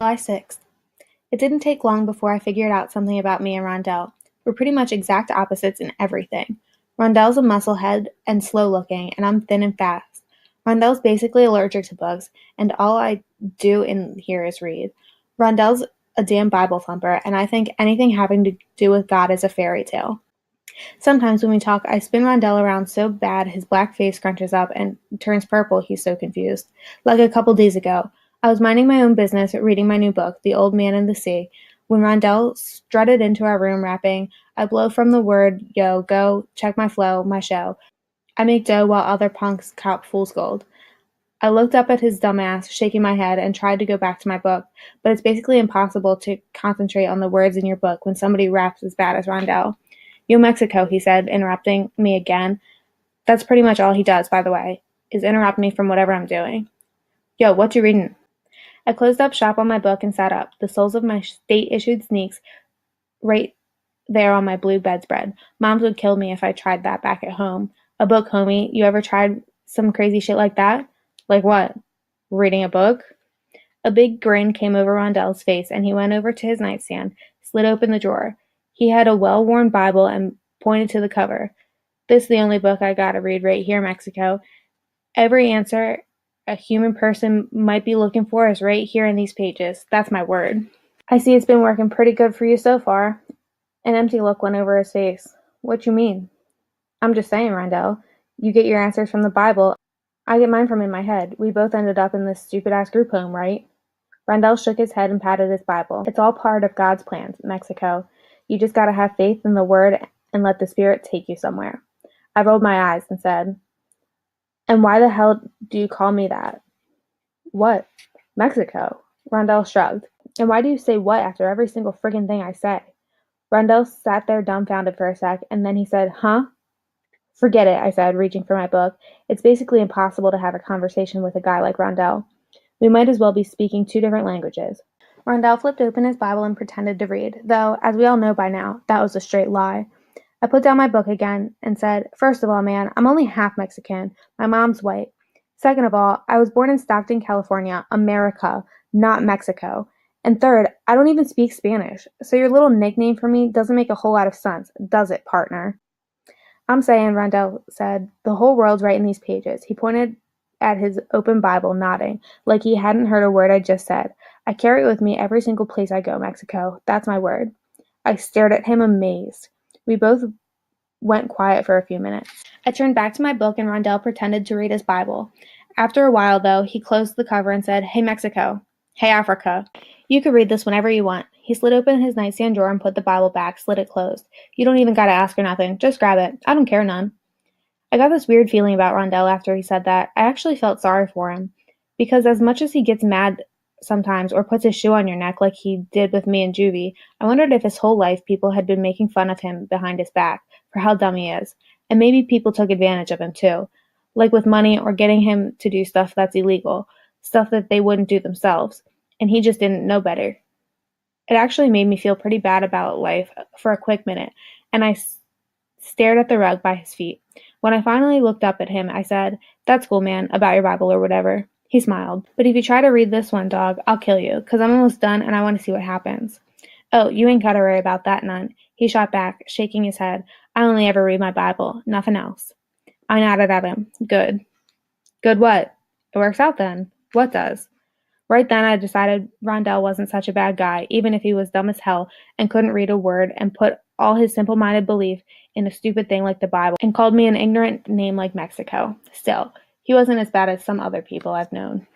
July 6th. It didn't take long before I figured out something about me and Rondell. We're pretty much exact opposites in everything. Rondell's a musclehead and slow-looking, and I'm thin and fast. Rondell's basically allergic to books, and all I do in here is read. Rondell's a damn Bible thumper, and I think anything having to do with God is a fairy tale. Sometimes when we talk, I spin Rondell around so bad his black face scrunches up and turns purple, he's so confused. Like a couple days ago, I was minding my own business, reading my new book, The Old Man and the Sea, when Rondell strutted into our room rapping, I blow from the word, yo, go, check my flow, my show. I make dough while other punks cop fool's gold. I looked up at his dumb ass, shaking my head, and tried to go back to my book, but it's basically impossible to concentrate on the words in your book when somebody raps as bad as Rondell. Yo, Mexico, he said, interrupting me again. That's pretty much all he does, by the way, is interrupt me from whatever I'm doing. Yo, what you reading? I closed up shop on my book and sat up, the soles of my state-issued sneaks right there on my blue bedspread. Moms would kill me if I tried that back at home. A book, homie. You ever tried some crazy shit like that? Like what? Reading a book? A big grin came over Rondell's face, and he went over to his nightstand, slid open the drawer. He had a well-worn Bible and pointed to the cover. This is the only book I gotta read right here, Mexico. Every answer a human person might be looking for is right here in these pages. That's my word. I see it's been working pretty good for you so far. An empty look went over his face. What you mean? I'm just saying, Rondell. You get your answers from the Bible. I get mine from in my head. We both ended up in this stupid-ass group home, right? Rondell shook his head and patted his Bible. It's all part of God's plans, Mexico. You just gotta have faith in the Word and let the Spirit take you somewhere. I rolled my eyes and said, and why the hell do you call me that? What? Mexico. Rondell shrugged. And why do you say what after every single friggin' thing I say? Rondell sat there dumbfounded for a sec, and then he said, huh? Forget it, I said, reaching for my book. It's basically impossible to have a conversation with a guy like Rondell. We might as well be speaking two different languages. Rondell flipped open his Bible and pretended to read, though, as we all know by now, that was a straight lie. I put down my book again and said, first of all, man, I'm only half Mexican. My mom's white. Second of all, I was born in Stockton, California, America, not Mexico. And third, I don't even speak Spanish, so your little nickname for me doesn't make a whole lot of sense, does it, partner? I'm saying, Rondell said, the whole world's right in these pages. He pointed at his open Bible, nodding, like he hadn't heard a word I just said. I carry it with me every single place I go, Mexico. That's my word. I stared at him amazed. We both went quiet for a few minutes. I turned back to my book and Rondell pretended to read his Bible. After a while, though, he closed the cover and said, hey, Mexico. Hey, Africa. You can read this whenever you want. He slid open his nightstand drawer and put the Bible back, slid it closed. You don't even gotta ask or nothing. Just grab it. I don't care none. I got this weird feeling about Rondell after he said that. I actually felt sorry for him. Because as much as he gets mad sometimes or puts his shoe on your neck like he did with me and Juvie, I wondered if his whole life people had been making fun of him behind his back for how dumb he is. And maybe people took advantage of him too. Like with money or getting him to do stuff that's illegal. Stuff that they wouldn't do themselves. And he just didn't know better. It actually made me feel pretty bad about life for a quick minute, and I stared at the rug by his feet. When I finally looked up at him, I said, that's cool, man, about your Bible or whatever. He smiled. But if you try to read this one, dog, I'll kill you, 'cause I'm almost done and I want to see what happens. Oh, you ain't gotta worry about that none. He shot back, shaking his head. I only ever read my Bible, nothing else. I nodded at him. Good. Good what? It works out then. What does? Right then I decided Rondell wasn't such a bad guy, even if he was dumb as hell and couldn't read a word and put all his simple-minded belief in a stupid thing like the Bible and called me an ignorant name like Mexico. Still, he wasn't as bad as some other people I've known.